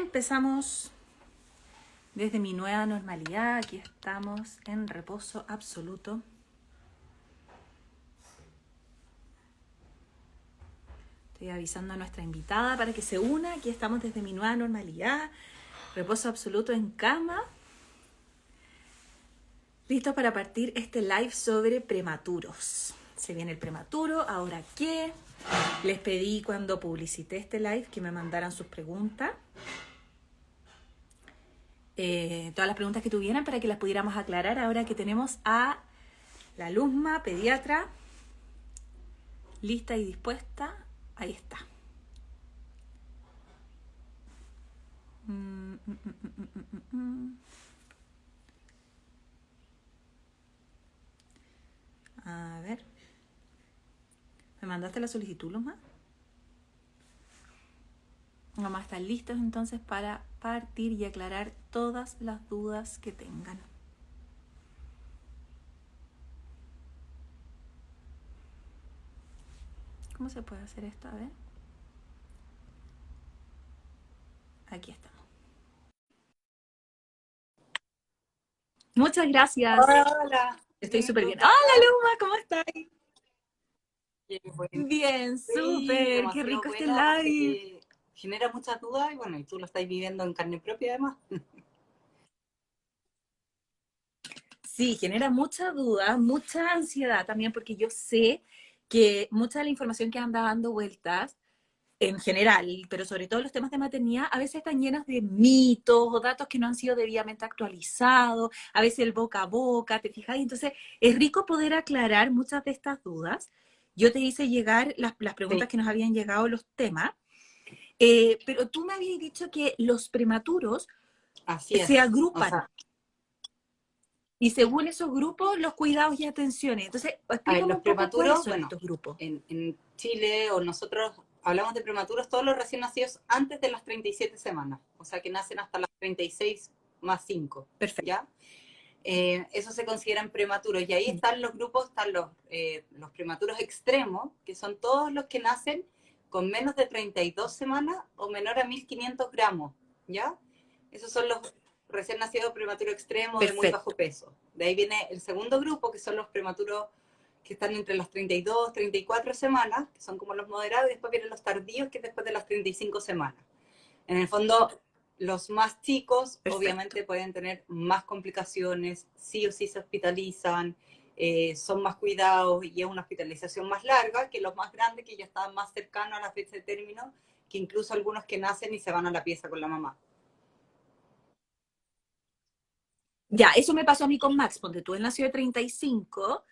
empezamos desde mi nueva normalidad. Aquí estamos en reposo absoluto. Estoy avisando a nuestra invitada para que se una. Aquí estamos desde mi nueva normalidad. Reposo absoluto en cama. Listos para partir este live sobre prematuros. Se viene el prematuro. ¿Ahora qué? Les pedí cuando publicité este live que me mandaran sus preguntas. Todas las preguntas que tuvieran para que las pudiéramos aclarar ahora que tenemos a la Luzma, pediatra, lista y dispuesta. Ahí está. A ver. ¿Me mandaste la solicitud, Luzma? Vamos a estar listos entonces para partir y aclarar todas las dudas que tengan. ¿Cómo se puede hacer esto? A ver. Aquí estamos. Muchas gracias. Hola. Estoy súper bien. Hola, Luma, ¿cómo estás? Bien, Bien, súper. Qué rico este live. Genera muchas dudas y bueno, y tú lo estás viviendo en carne propia además. Sí, genera mucha duda, mucha ansiedad también, porque yo sé que mucha de la información que anda dando vueltas, en general, pero sobre todo los temas de maternidad, a veces están llenos de mitos o datos que no han sido debidamente actualizados, a veces el boca a boca, ¿te fijas? Entonces, es rico poder aclarar muchas de estas dudas. Yo te hice llegar las preguntas que nos habían llegado, los temas, pero tú me habías dicho que los prematuros se agrupan. Y según esos grupos, los cuidados y atenciones. Entonces, explícame un poco cuáles son estos grupos. En Chile, o nosotros hablamos de prematuros, todos los recién nacidos antes de las 37 semanas. O sea, que nacen hasta las 36 más 5. Perfecto. ¿Ya? Eso se consideran prematuros. Y ahí están los grupos, están los prematuros extremos, que son todos los que nacen con menos de 32 semanas o menor a 1.500 gramos. ¿Ya? Esos son los recién nacidos prematuros extremos de muy bajo peso. De ahí viene el segundo grupo, que son los prematuros que están entre las 32, 34 semanas, que son como los moderados, y después vienen los tardíos, que es después de las 35 semanas. En el fondo, los más chicos obviamente pueden tener más complicaciones, sí o sí se hospitalizan, son más cuidados y es una hospitalización más larga que los más grandes, que ya están más cercanos a la fecha de término, que incluso algunos que nacen y se van a la pieza con la mamá. Ya, eso me pasó a mí con Max, porque tú él nació de 35,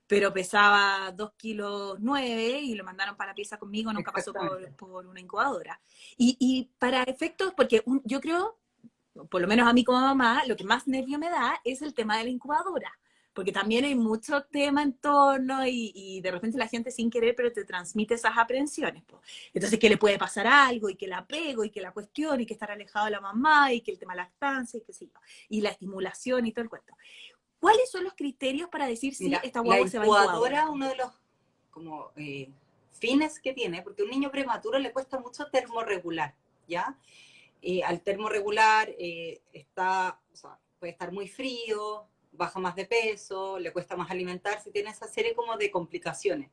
pero pesaba 2 kilos 9 y lo mandaron para la pieza conmigo, nunca pasó por una incubadora. Y para efectos, porque yo creo, por lo menos a mí como mamá, lo que más nervio me da es el tema de la incubadora, porque también hay mucho tema en torno y de repente la gente sin querer, pero te transmite esas aprensiones. Po. Entonces, que le puede pasar algo y que la apego y que la cuestión y que estar alejado de la mamá y que el tema lactancia y qué sé yo, y la estimulación y todo el cuento. ¿Cuáles son los criterios para decir si esta guagua se va a incubadora? Uno de los fines que tiene, porque a un niño prematuro le cuesta mucho termorregular, ¿ya? Al termorregular puede estar muy frío, baja más de peso, le cuesta más alimentarse, tiene esa serie como de complicaciones.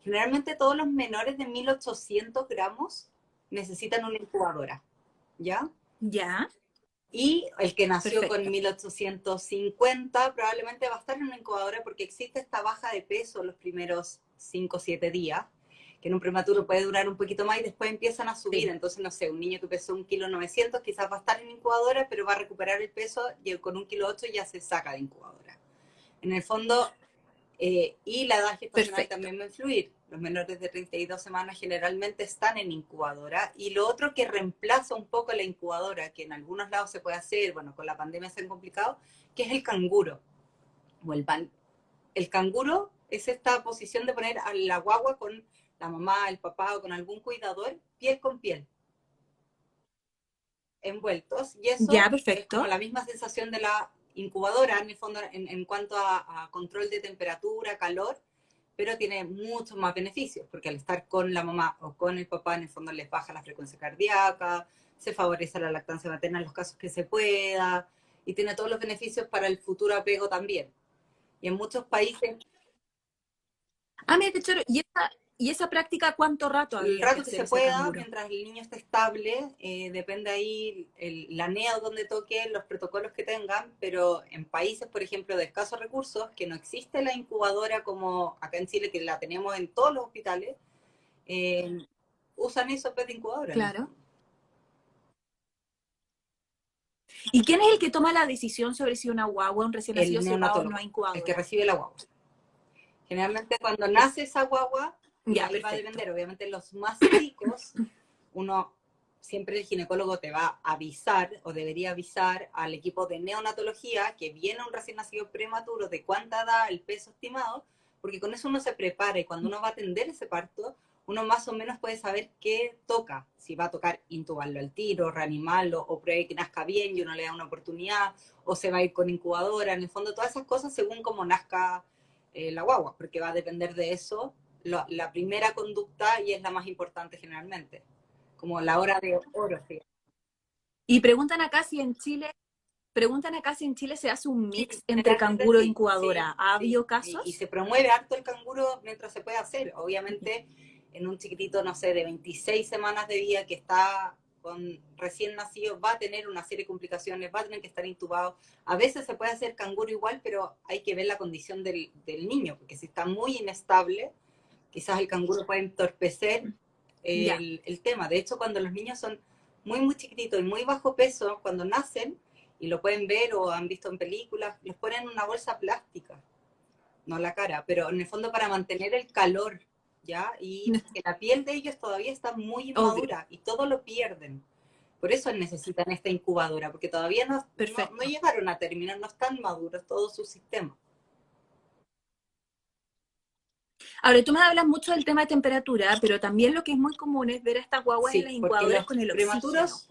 Generalmente todos los menores de 1.800 gramos necesitan una incubadora, ¿ya? Ya. Y el que nació con 1.850 probablemente va a estar en una incubadora porque existe esta baja de peso los primeros 5 o 7 días, que en un prematuro puede durar un poquito más y después empiezan a subir. Sí. Entonces, no sé, un niño que pesó 1,9 kg quizás va a estar en incubadora, pero va a recuperar el peso y con 1,8 kg ya se saca de incubadora. En el fondo, y la edad gestacional también va a influir. Los menores de 32 semanas generalmente están en incubadora. Y lo otro que reemplaza un poco la incubadora, que en algunos lados se puede hacer, bueno, con la pandemia se ha complicado, que es el canguro. O el canguro es esta posición de poner a la guagua con la mamá, el papá o con algún cuidador, piel con piel, envueltos. Y eso es como la misma sensación de la incubadora, en el fondo, en cuanto a control de temperatura, calor, pero tiene muchos más beneficios, porque al estar con la mamá o con el papá, en el fondo les baja la frecuencia cardíaca, se favorece la lactancia materna en los casos que se pueda, y tiene todos los beneficios para el futuro apego también. Y en muchos países... Ah, mira, qué choro. ¿Y esa práctica cuánto rato El habría que rato que hacer se ese pueda, canguro? mientras el niño esté estable, depende ahí la NEA donde toque, los protocolos que tengan, pero en países, por ejemplo, de escasos recursos, que no existe la incubadora como acá en Chile, que la tenemos en todos los hospitales, usan eso en vez de incubadora. Claro. ¿Y quién es el que toma la decisión sobre si una guagua, un recién El nacido, se va o no neonatólogo, a el que incubadora? recibe la guagua. Generalmente cuando nace esa guagua, y Ya, ahí va a perfecto. depender, obviamente los más chicos, uno siempre el ginecólogo te va a avisar o debería avisar al equipo de neonatología que viene un recién nacido prematuro, de cuánta edad, el peso estimado, porque con eso uno se prepara y cuando uno va a atender ese parto, uno más o menos puede saber qué toca, si va a tocar intubarlo al tiro, reanimarlo o pruebe que nazca bien y uno le da una oportunidad, o se va a ir con incubadora, en el fondo todas esas cosas según cómo nazca la guagua, porque va a depender de eso la primera conducta y es la más importante generalmente, como la hora de oro. ¿Sí? Y preguntan acá si en Chile se hace un Sí, mix entre generalmente canguro e sí, incubadora. sí, ¿Ha sí. habido Y casos? se promueve harto el canguro mientras se puede hacer. Obviamente, en un chiquitito, no sé, de 26 semanas de vida que está con recién nacido, va a tener una serie de complicaciones, va a tener que estar intubado. A veces se puede hacer canguro igual, pero hay que ver la condición del niño, porque si está muy inestable, quizás el canguro puede entorpecer Ya. el tema. De hecho, cuando los niños son muy, muy chiquititos y muy bajo peso, cuando nacen, y lo pueden ver o han visto en películas, los ponen en una bolsa plástica, no la cara, pero en el fondo para mantener el calor, ¿ya? Y porque la piel de ellos todavía está muy Obvio. inmadura y todo lo pierden. Por eso necesitan esta incubadora, porque todavía no Perfecto. llegaron a terminar, no están maduros todos sus sistemas. Ahora, tú me hablas mucho del tema de temperatura, pero también lo que es muy común es ver a estas guaguas en las Sí, porque incubadoras los con el oxígeno. prematuros,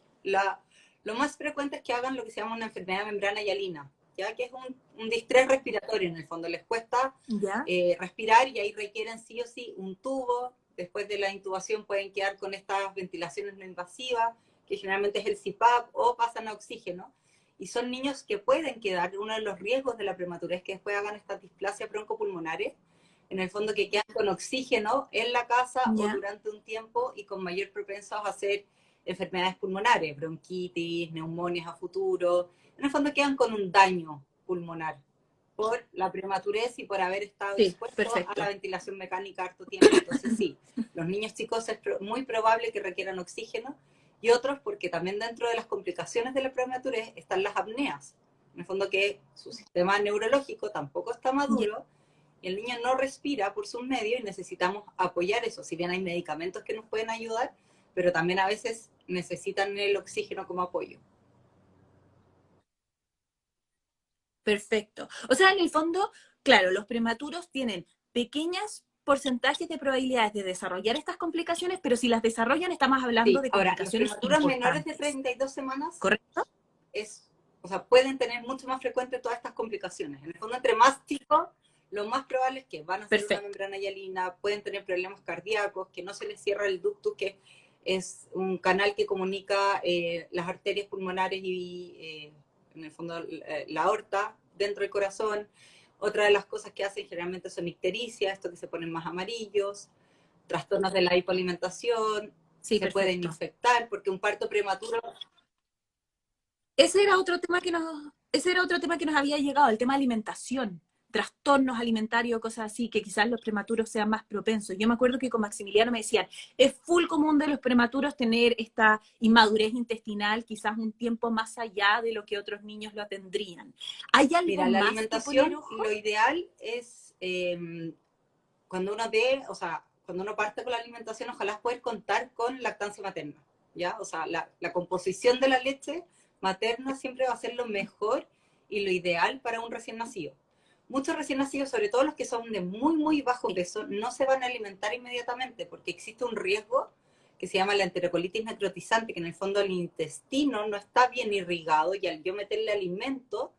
lo más frecuente es que hagan lo que se llama una enfermedad de membrana hialina, ya que es un distrés respiratorio en el fondo. Les cuesta ¿Ya? respirar y ahí requieren sí o sí un tubo. Después de la intubación pueden quedar con estas ventilaciones no invasivas, que generalmente es el CPAP, o pasan a oxígeno. Y son niños que pueden quedar, uno de los riesgos de la prematurez es que después hagan estas displasias broncopulmonares, en el fondo que quedan con oxígeno en la casa o ¿Ya? durante un tiempo y con mayor propensos a hacer enfermedades pulmonares, bronquitis, neumonias a futuro. En el fondo quedan con un daño pulmonar por la prematurez y por haber estado Sí, expuestos a la perfecto. ventilación mecánica harto tiempo. Entonces sí, los niños chicos es muy probable que requieran oxígeno y otros porque también dentro de las complicaciones de la prematurez están las apneas. En el fondo que su sistema neurológico tampoco está Ya. maduro y el niño no respira por sus medios y necesitamos apoyar eso. Si bien hay medicamentos que nos pueden ayudar, pero también a veces necesitan el oxígeno como apoyo. Perfecto. O sea, en el fondo, claro, los prematuros tienen pequeños porcentajes de probabilidades de desarrollar estas complicaciones, pero si las desarrollan, estamos hablando Sí, de ahora, los complicaciones prematuros menores de importantes. 32 semanas ¿Correcto? o sea, pueden tener mucho más frecuente todas estas complicaciones. En el fondo, entre más chicos, lo más probable es que van a hacer una Perfecto. membrana hialina, pueden tener problemas cardíacos, que no se les cierra el ductus, que es un canal que comunica las arterias pulmonares y, en el fondo, la aorta dentro del corazón. Otra de las cosas que hacen generalmente son ictericia, esto que se ponen más amarillos, trastornos de la hipoalimentación, Sí, se pueden perfecto. infectar, porque un parto prematuro... Ese era otro tema que nos había llegado, el tema de alimentación, trastornos alimentarios, cosas así, que quizás los prematuros sean más propensos. Yo me acuerdo que con Maximiliano me decían, es full común de los prematuros tener esta inmadurez intestinal, quizás un tiempo más allá de lo que otros niños lo tendrían. ¿Hay algo Mira, la más que poner alimentación, ojo? lo ideal es cuando uno o sea, cuando uno parte con la alimentación, ojalá poder contar con lactancia materna, ¿ya? O sea, la composición de la leche materna siempre va a ser lo mejor y lo ideal para un recién nacido. Muchos recién nacidos, sobre todo los que son de muy, muy bajo Sí, peso, no se van a alimentar inmediatamente porque existe un riesgo que se llama la enterocolitis necrotizante, que en el fondo el intestino no está bien irrigado y al yo meterle alimento,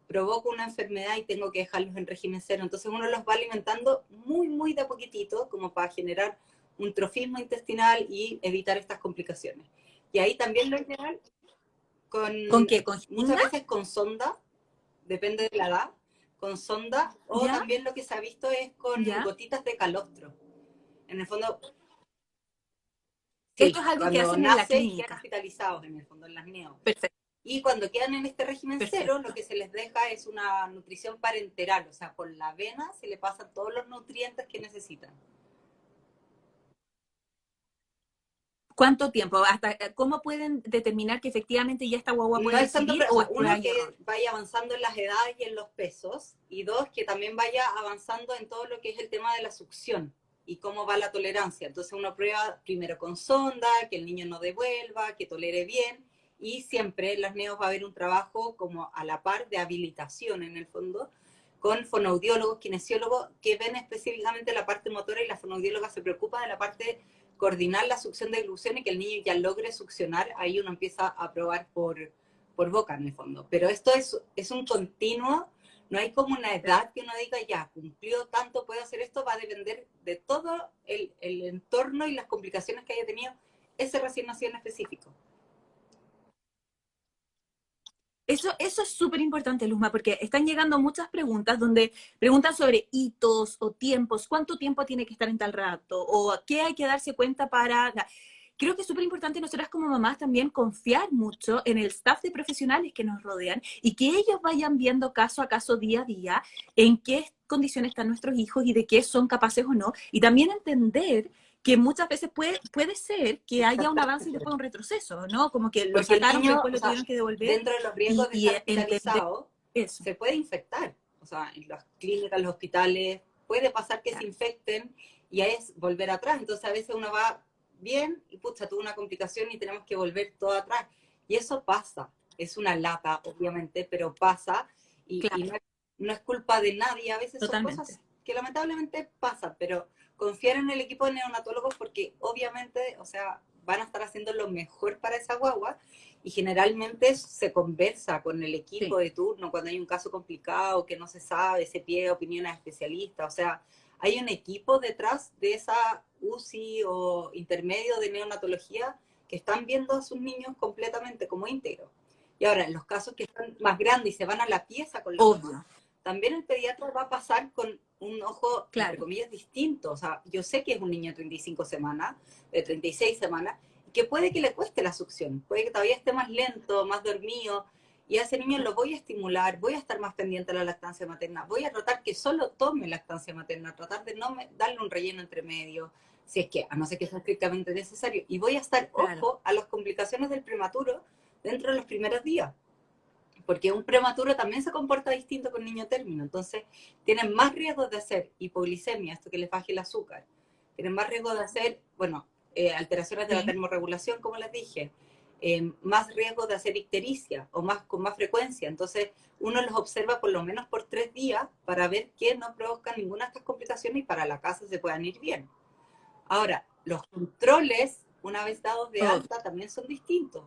provoco una enfermedad y tengo que dejarlos en régimen cero. Entonces uno los va alimentando muy, muy de a poquitito, como para generar un trofismo intestinal y evitar estas complicaciones. Y ahí también lo ideal, ¿Con qué? ¿Con muchas jeringa? veces con sonda, depende de la edad, con sonda, o ¿Ya? también lo que se ha visto es con ¿Ya? gotitas de calostro. En el fondo, Esto sí, es algo que cuando hacen en la nacen quedan clínica. hospitalizados en el fondo, en las neo. Perfecto, Y cuando quedan en este régimen cero, lo perfecto. que se les deja es una nutrición parenteral, o sea, por la vena se le pasan todos los nutrientes que necesitan. ¿Cuánto tiempo? ¿Hasta cómo pueden determinar que efectivamente ya esta guagua No puede es tanto, recibir o o sea, es prueba uno, y que error? vaya avanzando en las edades y en los pesos, y dos, que también vaya avanzando en todo lo que es el tema de la succión y cómo va la tolerancia. Entonces uno prueba primero con sonda, que el niño no devuelva, que tolere bien, y siempre en las neos va a haber un trabajo como a la par de habilitación en el fondo, con fonoaudiólogos, kinesiólogos, que ven específicamente la parte motora, y la fonoaudióloga se preocupa de la parte coordinar la succión de glucción y que el niño ya logre succionar. Ahí uno empieza a probar por boca en el fondo. Pero esto es un continuo, no hay como una edad que uno diga, ya, cumplió tanto, puede hacer esto, va a depender de todo el entorno y las complicaciones que haya tenido ese recién nacido en específico. Eso es súper importante, Luzma, porque están llegando muchas preguntas donde preguntan sobre hitos o tiempos, cuánto tiempo tiene que estar en tal rato, o qué hay que darse cuenta para... Creo que es súper importante nosotras como mamás también confiar mucho en el staff de profesionales que nos rodean y que ellos vayan viendo caso a caso, día a día, en qué condiciones están nuestros hijos y de qué son capaces o no. Y también entender que muchas veces puede ser que haya un avance y después un retroceso, ¿no? Como que lo Porque el sacaron, pero niño, después o lo sea, tuvieron que devolver dentro de los riesgos de y estar entender hospitalizado, eso. se puede infectar. O sea, en las clínicas, los hospitales, puede pasar que se Claro. infecten y es volver atrás. Entonces a veces uno va bien y pucha, tuvo una complicación y tenemos que volver todo atrás. Y eso pasa. Es una lata, obviamente, pero pasa y Claro, no es culpa de nadie. A veces son cosas totalmente. que lamentablemente pasan, pero confiar en el equipo de neonatólogos porque obviamente, o sea, van a estar haciendo lo mejor para esa guagua, y generalmente se conversa con el equipo Sí, de turno cuando hay un caso complicado que no se sabe, se pide opiniones a especialistas, o sea, hay un equipo detrás de esa UCI o intermedio de neonatología que están viendo a sus niños completamente como íntegros. Y ahora, en los casos que están más grandes y se van a la pieza con la mamá, obvio, también el pediatra va a pasar con un ojo, entre claro. comillas, distinto. O sea, yo sé que es un niño de 35 semanas, de 36 semanas, que puede que le cueste la succión, puede que todavía esté más lento, más dormido, y a ese niño lo voy a estimular, voy a estar más pendiente de la lactancia materna, voy a tratar que solo tome lactancia materna, tratar de no darle un relleno entre medio, si es que, a no ser que sea estrictamente necesario, y voy a estar Claro. ojo a las complicaciones del prematuro dentro de los primeros días, porque un prematuro también se comporta distinto con niño término, entonces tienen más riesgo de hacer hipoglicemia, esto que les baje el azúcar, tienen más riesgo de hacer, bueno, alteraciones de la Sí, termorregulación, como les dije, más riesgo de hacer ictericia o más con más frecuencia, entonces uno los observa por lo menos por 3 días para ver que no provocan ninguna de estas complicaciones y para la casa se puedan ir bien. Ahora, los controles, una vez dados de obvio. alta, también son distintos.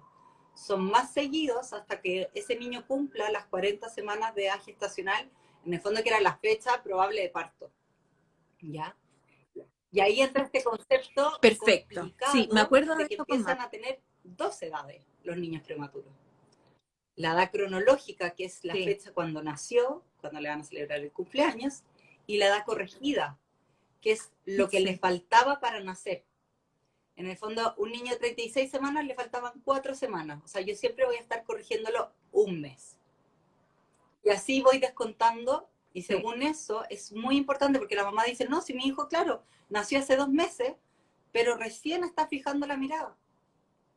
Son más seguidos hasta que ese niño cumpla las 40 semanas de edad gestacional, en el fondo que era la fecha probable de parto. ¿Ya? Y ahí entra este concepto Perfecto. Sí, me complicado acuerdo de de que esto con empiezan Matt. a tener 2 edades los niños prematuros. La edad cronológica, que es la Sí, fecha cuando nació, cuando le van a celebrar el cumpleaños, y la edad corregida, que es lo que le sí, faltaba para nacer. En el fondo, un niño de 36 semanas le faltaban 4 semanas. O sea, yo siempre voy a estar corrigiéndolo un mes. Y así voy descontando, y sí, según eso es muy importante porque la mamá dice, no, si mi hijo, claro, nació hace 2 meses, pero recién está fijando la mirada.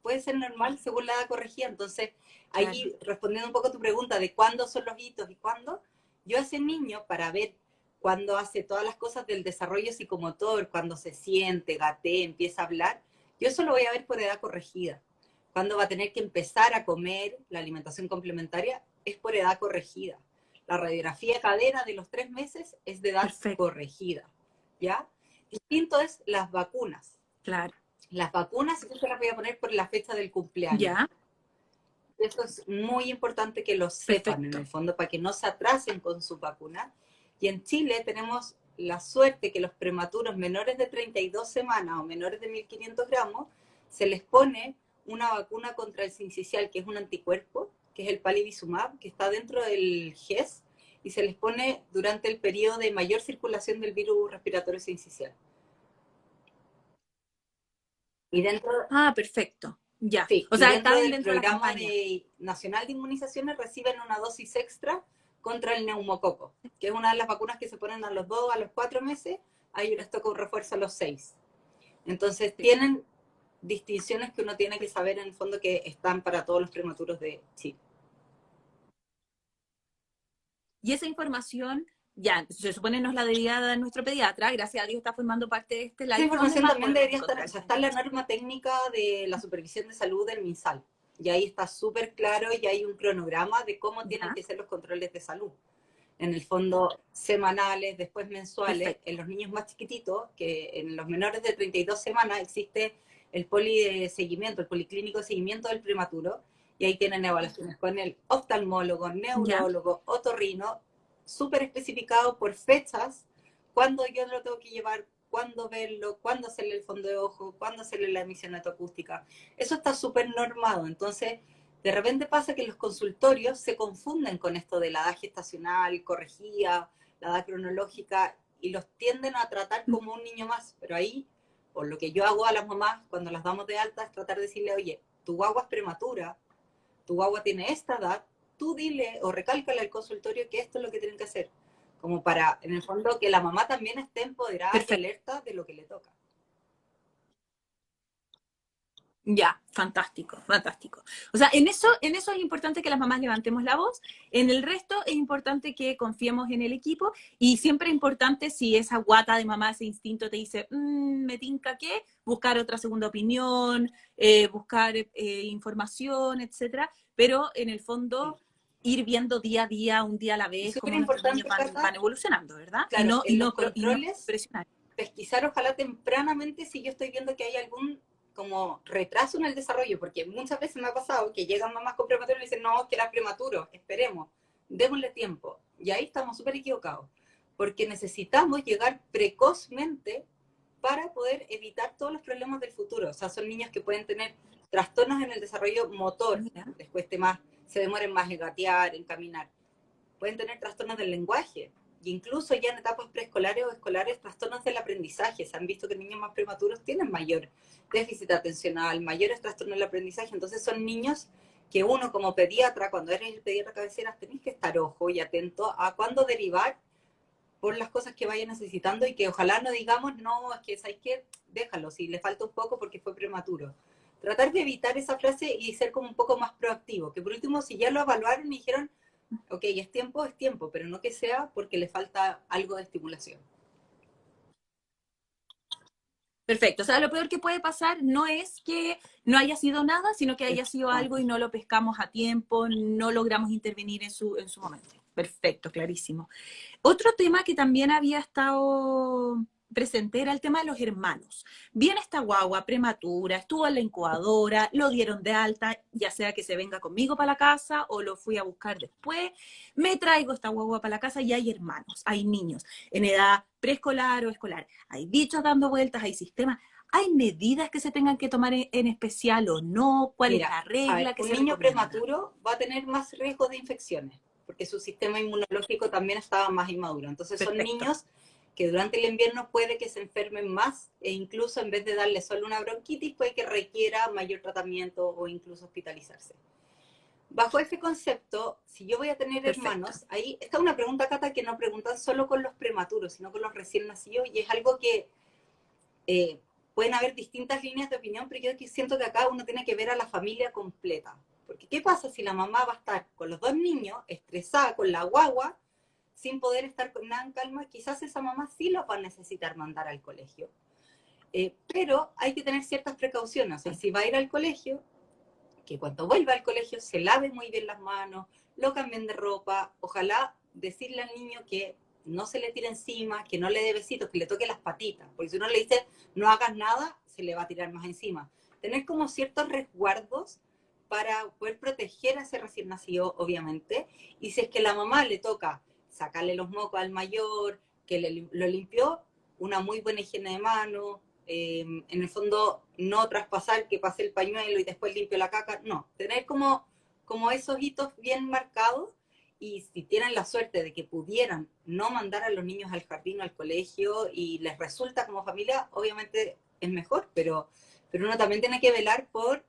Puede ser normal según la edad corregida. Entonces, claro. ahí respondiendo un poco a tu pregunta de cuándo son los hitos y cuándo, yo a ese niño, para ver cuándo hace todas las cosas del desarrollo psicomotor, cuando se siente, gatea, empieza a hablar, yo eso lo voy a ver por edad corregida. Cuando va a tener que empezar a comer la alimentación complementaria es por edad corregida. La radiografía cadera de los 3 meses es de edad Perfecto, corregida. ¿Ya? Distinto es las vacunas. claro. Las vacunas yo se las voy a poner por la fecha del cumpleaños. Ya, Eso es muy importante que lo sepan en el perfecto. fondo para que no se atrasen con su vacuna. Y en Chile tenemos la suerte que los prematuros menores de 32 semanas o menores de 1500 gramos se les pone una vacuna contra el sincicial, que es un anticuerpo, que es el palivizumab, que está dentro del GES, y se les pone durante el periodo de mayor circulación del virus respiratorio sincicial. Y dentro, Ah, perfecto. Ya. sí, O y sea, dentro está del dentro de la programa campaña. nacional de inmunizaciones reciben una dosis extra contra el neumococo, que es una de las vacunas que se ponen a los 2, a los 4 meses, ahí les toca un refuerzo a los 6. Entonces Sí. tienen distinciones que uno tiene que saber en el fondo que están para todos los prematuros de Chile. Y esa información, ya, se supone nos la debía dar nuestro pediatra, gracias a Dios está formando parte de este Esa live. ¿Dónde información más también podemos debería estar, o encontrar sea, esa está en la información? norma técnica de la supervisión de salud del MinSal. Y ahí está súper claro y hay un cronograma de cómo tienen Ya, que ser los controles de salud. En el fondo, semanales, después mensuales. perfecto. En los niños más chiquititos, que en los menores de 32 semanas existe el poli de seguimiento, el policlínico de seguimiento del prematuro, y ahí tienen evaluaciones con el oftalmólogo, Ya, neurólogo, otorrino, súper especificado por fechas, cuándo yo lo tengo que llevar, cuándo verlo, cuándo hacerle el fondo de ojo, cuándo hacerle la emisión autoacústica. Eso está súper normado. Entonces, de repente pasa que los consultorios se confunden con esto de la edad gestacional, corregida, la edad cronológica, y los tienden a tratar como un niño más. Pero ahí, por lo que yo hago a las mamás cuando las damos de alta, es tratar de decirle, oye, tu guagua es prematura, tu guagua tiene esta edad, tú dile o recálcale al consultorio que esto es lo que tienen que hacer. Como para, en el fondo, que la mamá también esté empoderada y perfecto. alerta de lo que le toca. Ya, fantástico, fantástico. O sea, en eso es importante que las mamás levantemos la voz. En el resto es importante que confiemos en el equipo y siempre es importante si esa guata de mamá, ese instinto te dice, me tinca qué, buscar otra segunda opinión, buscar información, etcétera. Pero en el Sí. fondo ir viendo día a día, un día a la Y vez, súper cómo nuestros niños importante, Cata, van evolucionando, ¿verdad? claro, en los Y no controles presionar. pesquisar ojalá tempranamente si yo estoy viendo que hay algún como retraso en el desarrollo, porque muchas veces me ha pasado que llegan mamás con prematuro y dicen, no, que era prematuro, esperemos, démosle tiempo. Y ahí estamos súper equivocados, porque necesitamos llegar precozmente para poder evitar todos los problemas del futuro. O sea, son niños que pueden tener trastornos en el desarrollo motor, Mira, les cueste más, se demoren más en gatear, en caminar, pueden tener trastornos del lenguaje, e incluso ya en etapas preescolares o escolares, trastornos del aprendizaje. Se han visto que niños más prematuros tienen mayor déficit atencional, mayores trastornos del aprendizaje. Entonces son niños que uno como pediatra, cuando eres el pediatra cabecera, tenés que estar ojo y atento a cuándo derivar por las cosas que vaya necesitando y que ojalá no digamos, no, es que ¿sabes qué? Déjalo, si le falta un poco porque fue prematuro. Tratar de evitar esa frase y ser como un poco más proactivo, que por último, si ya lo evaluaron y dijeron, ok, es tiempo, pero no que sea porque le falta algo de estimulación. perfecto. O sea, lo peor que puede pasar no es que no haya sido nada, sino que haya sido algo y no lo pescamos a tiempo, no logramos intervenir en su momento. Perfecto, clarísimo. Otro tema que también había estado presente era el tema de los hermanos. Viene esta guagua prematura, estuvo en la incubadora, lo dieron de alta, ya sea que se venga conmigo para la casa o lo fui a buscar después, me traigo esta guagua para la casa y hay hermanos, hay niños en edad preescolar o escolar, hay bichos dando vueltas, hay sistemas. ¿Hay medidas que se tengan que tomar en especial o no? ¿Cuál es Mira, la a ver, regla que un se niño recomienda? prematuro va a tener más riesgo de infecciones, porque su sistema inmunológico también estaba más inmaduro. Entonces son Perfecto, niños que durante el invierno puede que se enfermen más e incluso en vez de darle solo una bronquitis, puede que requiera mayor tratamiento o incluso hospitalizarse. Bajo ese concepto, si yo voy a tener perfecto. hermanos, ahí está una pregunta, Cata, que no preguntan solo con los prematuros, sino con los recién nacidos, y es algo que eh, pueden haber distintas líneas de opinión, pero yo siento que acá uno tiene que ver a la familia completa. Porque ¿qué pasa si la mamá va a estar con los dos niños, estresada, con la guagua, sin poder estar con nada en calma? Quizás esa mamá sí los va a necesitar mandar al colegio. Pero hay que tener ciertas precauciones. O sea, si va a ir al colegio, que cuando vuelva al colegio se lave muy bien las manos, lo cambien de ropa, ojalá decirle al niño que no se le tire encima, que no le dé besitos, que le toque las patitas, porque si uno le dice no hagas nada, se le va a tirar más encima. Tener como ciertos resguardos para poder proteger a ese recién nacido, obviamente, y si es que la mamá le toca sacarle los mocos al mayor, que lo limpió, una muy buena higiene de manos, en el fondo no traspasar que pase el pañuelo y después limpio la caca, no, tener como esos hitos bien marcados. Y si tienen la suerte de que pudieran no mandar a los niños al jardín o al colegio y les resulta como familia, obviamente es mejor, pero uno también tiene que velar por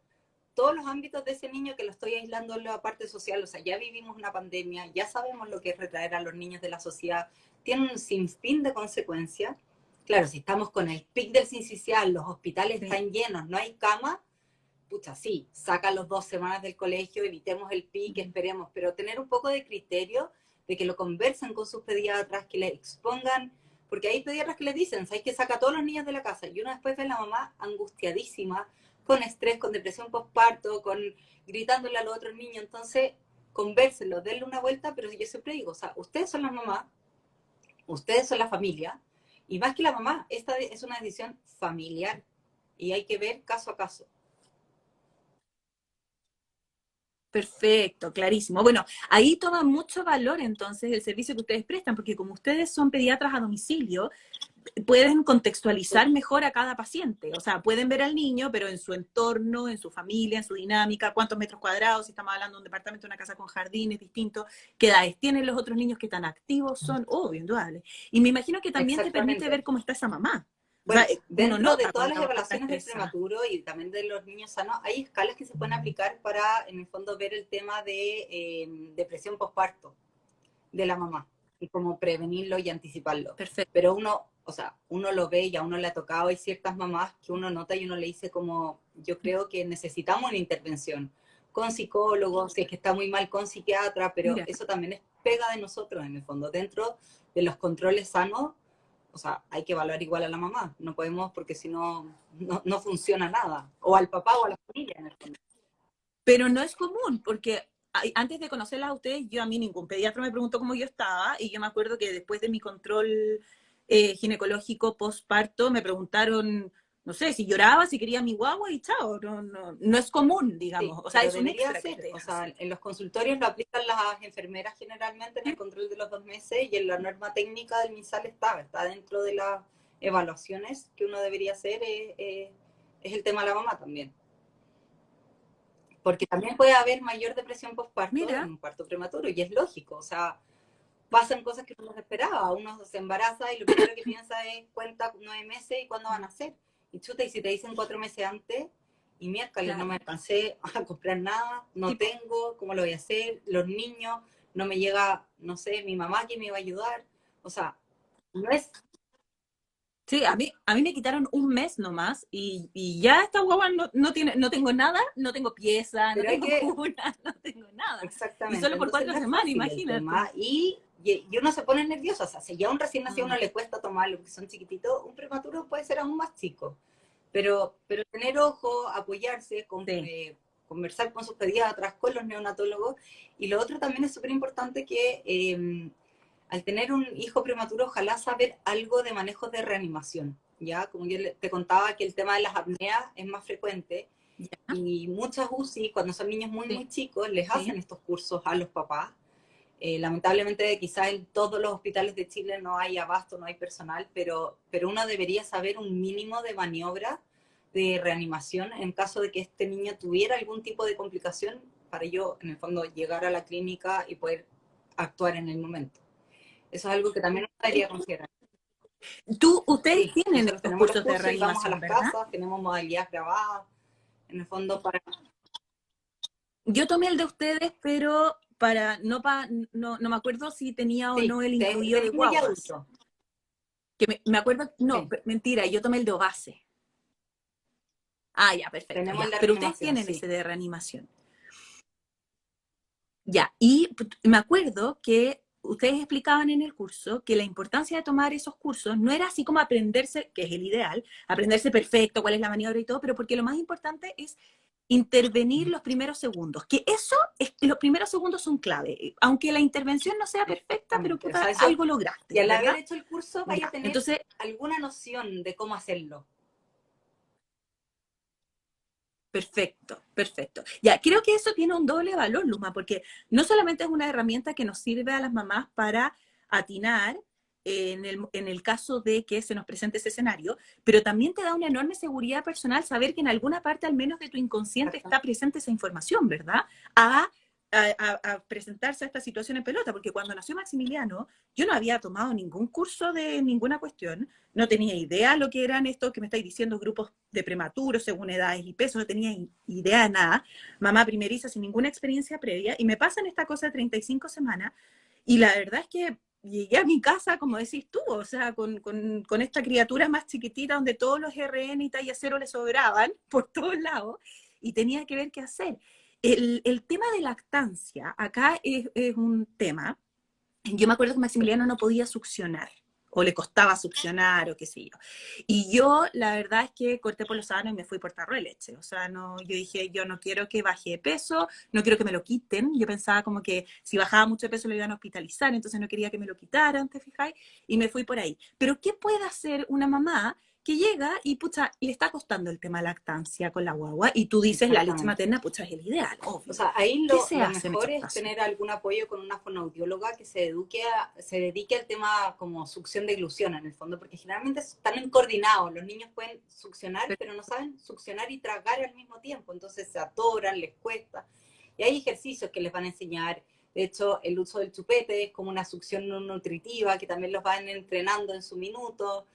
todos los ámbitos de ese niño, que lo estoy aislando en la parte social. O sea, ya vivimos una pandemia, ya sabemos lo que es retraer a los niños de la sociedad, tiene un sinfín de consecuencias. Claro, si estamos con el pic del sincicial, los hospitales están llenos, no hay cama, pucha, sí, saca los 2 semanas del colegio, evitemos el pic, esperemos, pero tener un poco de criterio, de que lo conversen con sus pediatras, que le expongan, porque hay pediatras que les dicen, ¿sabes que saca a todos los niños de la casa? Y uno después ve a la mamá angustiadísima, con estrés, con depresión postparto, gritándole a los otros niños. Entonces, convérsenlo, denle una vuelta, pero yo siempre digo, o sea, ustedes son las mamás, ustedes son la familia, y más que la mamá, esta es una decisión familiar, y hay que ver caso a caso. Perfecto, clarísimo. Bueno, ahí toma mucho valor entonces el servicio que ustedes prestan, porque como ustedes son pediatras a domicilio, pueden contextualizar mejor a cada paciente. O sea, pueden ver al niño, pero en su entorno, en su familia, en su dinámica, cuántos metros cuadrados, si estamos hablando de un departamento, una casa con jardines distintos, qué edades tienen los otros niños, qué tan activos son, obvio, indudable. Y me imagino que también te permite ver cómo está esa mamá. Bueno, O sea, uno dentro de nota todas cuando las la mamá está evaluaciones del estresada. prematuro y también de los niños sanos, hay escalas que se pueden aplicar para, en el fondo, ver el tema de depresión postparto de la mamá y cómo prevenirlo y anticiparlo. Perfecto. Pero uno, o sea, uno lo ve y a uno le ha tocado, hay ciertas mamás que uno nota y uno le dice como, yo creo que necesitamos una intervención con psicólogos, si es que está muy mal con psiquiatra, pero Mira. eso también es pega de nosotros en el fondo, dentro de los controles sanos. O sea, hay que evaluar igual a la mamá, no podemos porque si no, no funciona nada, o al papá o a la familia en el fondo. Pero no es común, porque antes de conocerlas a ustedes, yo a mí ningún pediatra me preguntó cómo yo estaba, y yo me acuerdo que después de mi control ginecológico postparto me preguntaron, no sé, si lloraba, si quería mi guagua y chao, no es común, digamos, Sí, o sea, pero es un debería extra que ser, ustedes o sea, hacen. en los consultorios lo aplican las enfermeras generalmente en el control de los 2 meses y en la norma técnica del MinSal está dentro de las evaluaciones que uno debería hacer, es el tema de la mamá también. Porque también puede haber mayor depresión postparto en Mira, un parto prematuro y es lógico, o sea, pasan cosas que uno no esperaba, uno se embaraza y lo primero que piensa es cuenta 9 meses y cuándo van a ser. Y chuta, y si te dicen 4 meses antes, y miércoles no claro. me alcancé a comprar nada, no Tipo, tengo, ¿cómo lo voy a hacer? Los niños, no me llega, no sé, mi mamá que me iba a ayudar. O sea, no es, sí, a mí me quitaron un mes nomás y ya esta guagua no tengo nada, no tengo pieza, no pero hay tengo que, cuna, no tengo nada. Y exactamente, solo por entonces no 4 es semanas, fácil el imagínate. tema y uno se pone nervioso, o sea, si ya a un recién nacido Mm, uno le cuesta tomarlo porque son chiquititos, un prematuro puede ser aún más chico. Pero tener ojo, apoyarse, sí. conversar con sus pediatras, con los neonatólogos. Y lo otro también es súper importante que al tener un hijo prematuro, ojalá saber algo de manejo de reanimación. Ya, como yo te contaba que el tema de las apneas es más frecuente Ya, y muchas UCI, cuando son niños muy, sí, muy chicos, les hacen sí. estos cursos a los papás. Lamentablemente quizás en todos los hospitales de Chile no hay abasto, no hay personal, pero uno debería saber un mínimo de maniobra de reanimación en caso de que este niño tuviera algún tipo de complicación para yo, en el fondo, llegar a la clínica y poder actuar en el momento. Eso es algo que también uno debería considerar. Ustedes Sí, tienen nosotros estos tenemos los cursos de cursos y vamos a reanimación, las ¿verdad? casas, tenemos modalidades grabadas, en el fondo para... Yo tomé el de ustedes, pero no me acuerdo si tenía o Sí, no el incluido de de niños y guaguas. adultos. Que me acuerdo, no, Sí, mentira, yo tomé el de base. Ah, ya, perfecto, tenemos ya. el de Pero ustedes reanimación, tienen sí. ese de reanimación. Ya, y me acuerdo que ustedes explicaban en el curso que la importancia de tomar esos cursos no era así como aprenderse, que es el ideal, aprenderse perfecto, cuál es la maniobra y todo, pero porque lo más importante es intervenir los primeros segundos, que eso es, los primeros segundos son clave, aunque la intervención no sea perfecta, pero Exactamente. O puta, sea, eso, algo y lograste, al haber ¿verdad? hecho el curso vaya a Ya, tener entonces, alguna noción de cómo hacerlo. perfecto, perfecto. Ya, creo que eso tiene un doble valor, Luma, porque no solamente es una herramienta que nos sirve a las mamás para atinar en el caso de que se nos presente ese escenario, pero también te da una enorme seguridad personal saber que en alguna parte, al menos de tu inconsciente, está presente esa información, ¿verdad? A presentarse a esta situación en pelota, porque cuando nació Maximiliano, yo no había tomado ningún curso de ninguna cuestión, no tenía idea lo que eran estos que me estáis diciendo, grupos de prematuros según edades y peso, no tenía idea de nada, mamá primeriza sin ninguna experiencia previa, y me pasan esta cosa de 35 semanas, y la verdad es que llegué a mi casa, como decís tú, o sea, con esta criatura más chiquitita donde todos los RN y talla cero le sobraban por todos lados, y tenía que ver qué hacer. El tema de lactancia, acá es un tema. Yo me acuerdo que Maximiliano no podía succionar, o le costaba succionar, o qué sé yo. Y yo, la verdad es que corté por los sanos y me fui por tarro de leche. O sea, no, yo dije, yo no quiero que baje de peso, no quiero que me lo quiten. Yo pensaba como que si bajaba mucho de peso lo iban a hospitalizar, entonces no quería que me lo quitaran, ¿te fijáis? Y me fui por ahí. Pero, ¿qué puede hacer una mamá que llega y, pucha, le está costando el tema lactancia con la guagua? Y tú dices, la leche materna, pucha, es el ideal, obvio. O sea, ahí ¿Qué se lo hace en mejor estos es casos? tener algún apoyo con una fonoaudióloga que se dedique al tema como succión de glución en el fondo, porque generalmente están coordinados. Los niños pueden succionar, pero no saben succionar y tragar al mismo tiempo, entonces se atoran, les cuesta. Y hay ejercicios que les van a enseñar. De hecho, el uso del chupete es como una succión no nutritiva que también los van entrenando en su minuto.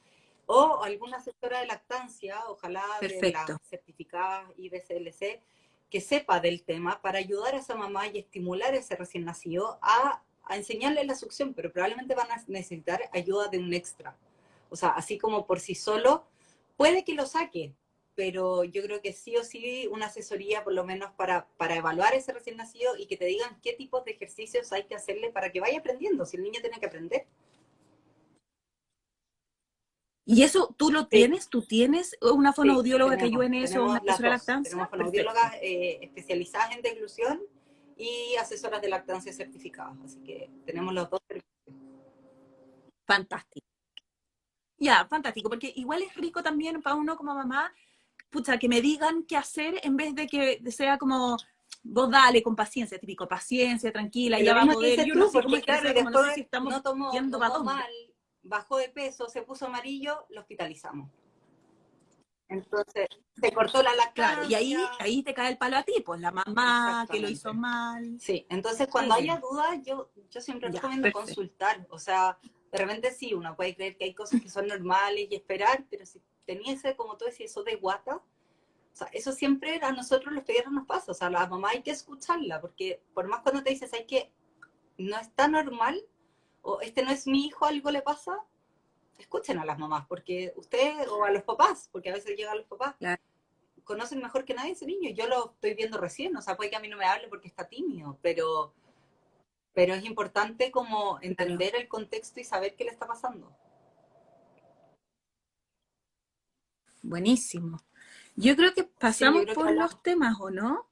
O alguna asesora de lactancia, ojalá de las Perfecto. certificadas IBCLC, que sepa del tema para ayudar a esa mamá y estimular a ese recién nacido a enseñarle la succión, pero probablemente van a necesitar ayuda de un extra. O sea, así como por sí solo, puede que lo saque, pero yo creo que sí o sí una asesoría por lo menos para evaluar a ese recién nacido y que te digan qué tipos de ejercicios hay que hacerle para que vaya aprendiendo, si el niño tiene que aprender. ¿Y eso tú lo Sí, tienes? ¿Tú tienes una sí, fonoaudióloga que ayude en eso, una tenemos las asesora de dos. lactancia? Tenemos Perfecto. fonoaudiólogas especializadas en deglución y asesoras de lactancia certificadas. Así que tenemos los dos. Fantástico. Ya, fantástico, porque igual es rico también para uno como mamá, pucha, que me digan qué hacer en vez de que sea como, vos dale con paciencia, típico, paciencia, tranquila, Es lo ya va a mismo que poder. dices Y uno tú, así como porque claro, y estresada, como no después sé si estamos no tomó, yendo para tomó dónde. mal, bajó de peso, se puso amarillo, lo hospitalizamos. Entonces, se cortó la Claro, y lactancia. ahí te cae el palo a ti, pues la mamá que lo hizo Exactamente. mal. Sí, entonces cuando haya Obvio. dudas, yo siempre Ya, recomiendo perfecto. consultar. O sea, de repente sí, uno puede creer que hay cosas que son normales y esperar, pero si tenía ese, como tú decías, eso de guata, o sea, eso siempre a nosotros los pediatras nos pasa. O sea, a la mamá hay que escucharla, porque por más cuando te dices, hay que, no está normal, o este no es mi hijo, algo le pasa, escuchen a las mamás, porque usted, o a los papás, porque a veces llegan los papás, Claro. conocen mejor que nadie ese niño. Yo lo estoy viendo recién, o sea, puede que a mí no me hable porque está tímido, pero es importante como Claro. entender el contexto y saber qué le está pasando. Buenísimo. Yo creo que Sí, yo pasamos creo que por hablamos. los temas, ¿o no?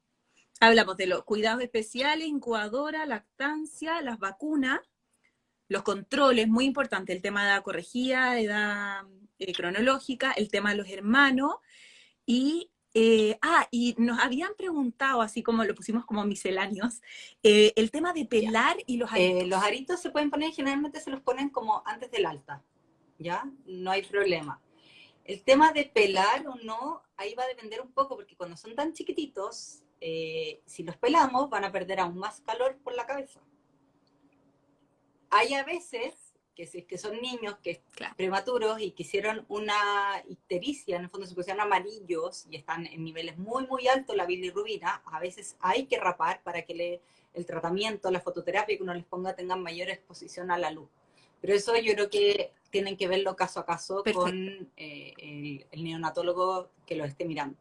Hablamos de los cuidados especiales, incubadora, lactancia, las vacunas, los controles, muy importante, el tema de edad corregida, edad cronológica, el tema de los hermanos, y nos habían preguntado, así como lo pusimos como misceláneos, el tema de Ya. pelar y los Los aritos. aritos se pueden poner, generalmente se los ponen como antes del alta, ¿ya? No hay problema. El tema de pelar o no, ahí va a depender un poco, porque cuando son tan chiquititos, si los pelamos, van a perder aún más calor por la cabeza. Hay a veces que si es que son niños que Claro. prematuros y que hicieron una ictericia, en el fondo se pusieron amarillos y están en niveles muy, muy altos la bilirrubina, a veces hay que rapar para que el tratamiento, la fototerapia que uno les ponga tengan mayor exposición a la luz. Pero eso yo creo que tienen que verlo caso a caso con Perfecto. el neonatólogo que lo esté mirando.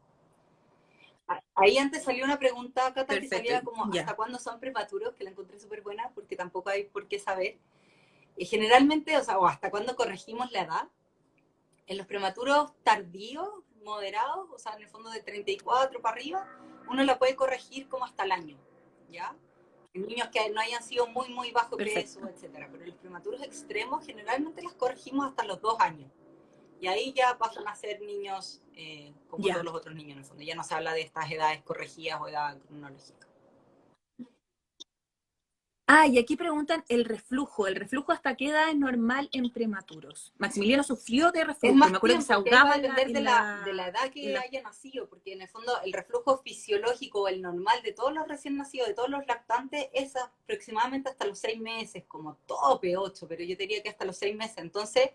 Ahí antes salió una pregunta, Cata, que Perfecto. salía como Ya. ¿hasta cuándo son prematuros? Que la encontré súper buena porque tampoco hay por qué saber. Y generalmente, o sea, o hasta cuándo corregimos la edad. En los prematuros tardíos, moderados, o sea, en el fondo de 34 para arriba, uno la puede corregir como hasta el año, ¿ya? En niños que no hayan sido muy, muy bajo peso, Perfecto. etcétera. Pero en los prematuros extremos generalmente las corregimos hasta los 2 años. Y ahí ya pasan a ser niños como todos Ya. los otros niños, en el fondo. Ya no se habla de estas edades corregidas o edad cronológica. Y aquí preguntan el reflujo. ¿El reflujo hasta qué edad es normal en prematuros? Maximiliano sufrió de Es reflujo y más me acuerdo que se tiempo, que ahí va ahogaba a depender de la edad en que haya nacido, porque en el fondo el reflujo fisiológico o el normal de todos los recién nacidos, de todos los lactantes, es aproximadamente hasta los 6 meses, como tope 8, pero yo diría que hasta los 6 meses. Entonces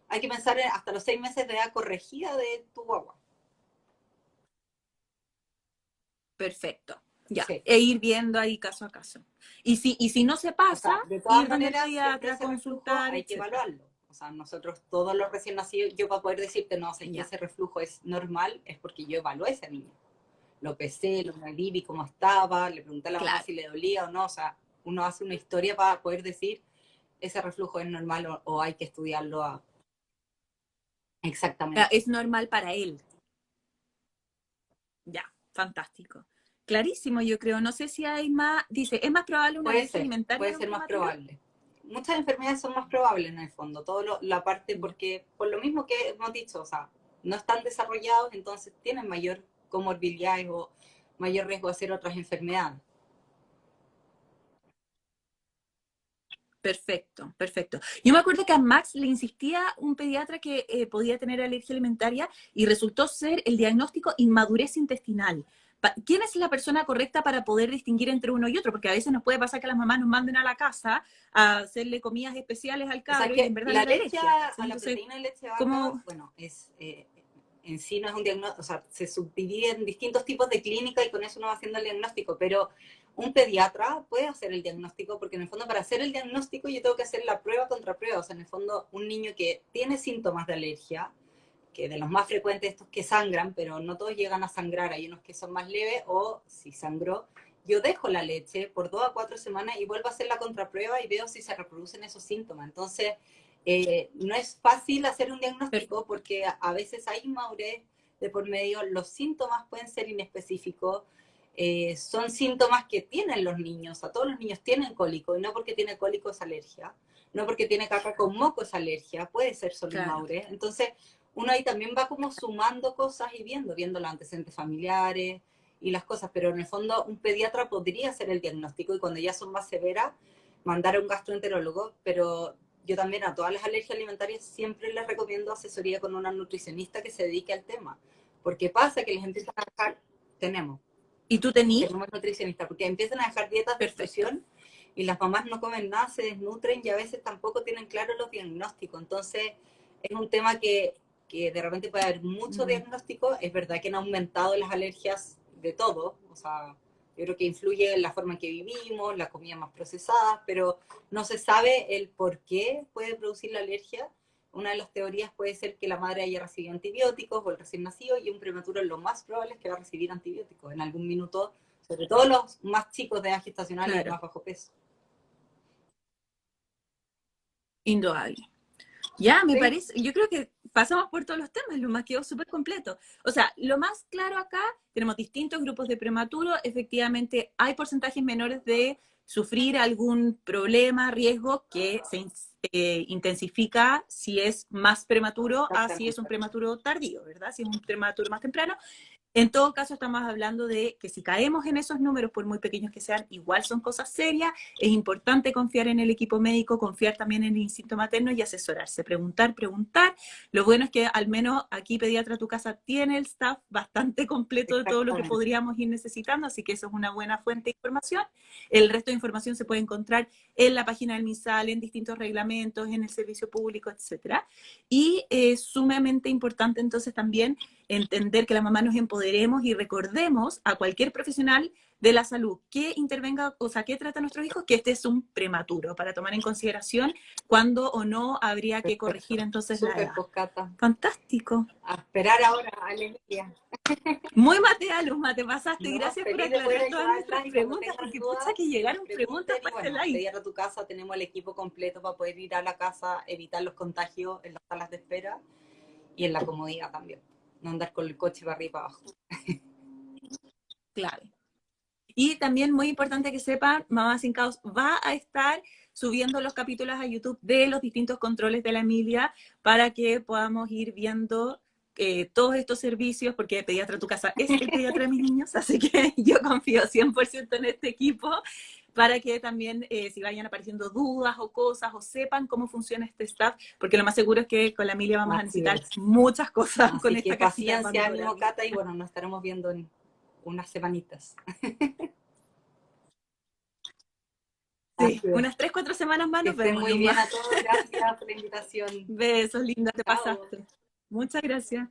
hay que pensar en hasta los 6 meses de edad corregida de tu guagua. Perfecto, ya. Sí. E ir viendo ahí caso a caso. Y si no se O pasa, sea, de todas ir donde el maneras, siempre pediatra, ese reflujo consultar, hay que etcétera. evaluarlo. O sea, nosotros todos los recién nacidos, yo para poder decirte, no, sé que Ya, ese reflujo es normal, es porque yo evalué a ese niño. Lo pesé, lo medí, vi cómo estaba, le pregunté a la mamá claro. si le dolía o no. O sea, uno hace una historia para poder decir ese reflujo es normal o hay que estudiarlo exactamente. Es normal para él. Ya, fantástico. Clarísimo, yo creo. No sé si hay más. Dice, ¿es más probable una alergia alimentaria Puede en un ser más prematuro? probable. Muchas enfermedades son más probables en el fondo, la parte, Ya. porque por lo mismo que hemos dicho, o sea, no están desarrollados, entonces tienen mayor comorbilidades o mayor riesgo de hacer otras enfermedades. Perfecto, perfecto. Yo me acuerdo que a Max le insistía un pediatra que podía tener alergia alimentaria y resultó ser el diagnóstico inmadurez intestinal. ¿Quién es la persona correcta para poder distinguir entre uno y otro? Porque a veces nos puede pasar que las mamás nos manden a la casa a hacerle comidas especiales al O sea cabro y en que verdad la no era alergia alergia, ¿cachai? a la Entonces, proteína de leche de vaca, ¿cómo? bueno, en sí no es un diagnóstico, o sea, se subdivide en distintos tipos de clínica y con eso uno va haciendo el diagnóstico, pero un pediatra puede hacer el diagnóstico porque en el fondo para hacer el diagnóstico yo tengo que hacer la prueba contra prueba, o sea, en el fondo un niño que tiene síntomas de alergia, que de los más frecuentes estos que sangran, pero no todos llegan a sangrar, hay unos que son más leves o si sangró, yo dejo la leche por 2 a 4 semanas y vuelvo a hacer la contraprueba y veo si se reproducen esos síntomas. Entonces, no es fácil hacer un diagnóstico porque a veces hay inmadurez de por medio, los síntomas pueden ser inespecíficos, son síntomas que tienen los niños, a todos los niños tienen cólico, y no porque tiene cólico es alergia, no porque tiene caca con moco es alergia, puede ser solo Claro. inmadurez. Entonces, uno ahí también va como sumando cosas y viendo los antecedentes familiares y las cosas, pero en el fondo un pediatra podría hacer el diagnóstico y cuando ya son más severas, mandar a un gastroenterólogo, pero yo también a todas las alergias alimentarias siempre les recomiendo asesoría con una nutricionista que se dedique al tema, porque pasa que les empiezan a dejar, tenemos, ¿Y tú tení? tenemos nutricionistas, porque empiezan a dejar dietas de Perfecto. exclusión y las mamás no comen nada, se desnutren y a veces tampoco tienen claro los diagnósticos. Entonces, es un tema que de repente puede haber mucho Mm. diagnóstico. Es verdad que han aumentado las alergias de todo, o sea, yo creo que influye en la forma en que vivimos, la comida más procesada, pero no se sabe el por qué puede producir la alergia. Una de las teorías puede ser que la madre haya recibido antibióticos o el recién nacido y un prematuro lo más probable es que va a recibir antibióticos en algún minuto, sobre todo los más chicos de edad gestacional y de Claro, más bajo peso. indudable. Ya, me Sí, parece, yo creo que pasamos por todos los temas, lo más quedó súper completo. O sea, lo más claro acá, tenemos distintos grupos de prematuro, efectivamente hay porcentajes menores de sufrir algún problema, riesgo que se intensifica si es más prematuro a si es un exactamente. prematuro tardío, ¿verdad? Si es un prematuro más temprano. En todo caso, estamos hablando de que si caemos en esos números, por muy pequeños que sean, igual son cosas serias. Es importante confiar en el equipo médico, confiar también en el instinto materno y asesorarse, preguntar, preguntar. Lo bueno es que al menos aquí Pediatra Tu Casa tiene el staff bastante completo de todo lo que Exactamente. podríamos ir necesitando, así que eso es una buena fuente de información. El resto de información se puede encontrar en la página del MinSal, en distintos reglamentos, en el servicio público, etcétera. Y es sumamente importante entonces también entender que las mamás nos empoderemos y recordemos a cualquier profesional de la salud que intervenga, o sea, que trata a nuestros hijos, que este es un prematuro, para tomar en consideración cuándo o no habría que corregir Perfecto. entonces la Súper edad. poscata. Fantástico. A esperar ahora, Aleluya. Muy Matea, Luzma, te pasaste. No, Gracias por feliz de poder aclarar todas nuestras ayudarlas y cuando preguntas, tengan porque dudas, pucha que que nos llegaron preguntas pregunten y para este bueno, live. pedir a tu casa, tenemos el equipo completo para poder ir a la casa, evitar los contagios en las salas de espera y en la comodidad también. No andar con el coche para arriba y para abajo. Clave. Y también muy importante que sepan, Mamá Sin Caos va a estar subiendo los capítulos a YouTube de los distintos controles de la Emilia para que podamos ir viendo todos estos servicios, porque Pediatra Tu Casa es el pediatra de mis niños, así que yo confío 100% en este equipo para que también si vayan apareciendo dudas o cosas o sepan cómo funciona este staff, porque lo más seguro es que con la Emilia vamos a Así necesitar es. muchas cosas con Así que esta cajita de paciencia, Pandora. ánimo, Cata, y bueno, nos estaremos viendo en unas semanitas. Sí, Así es. unas 3, 4 semanas más Que nos estén vemos muy bien nomás. a todos. Gracias por la invitación. Besos, linda, te Chao. pasaste. Muchas gracias.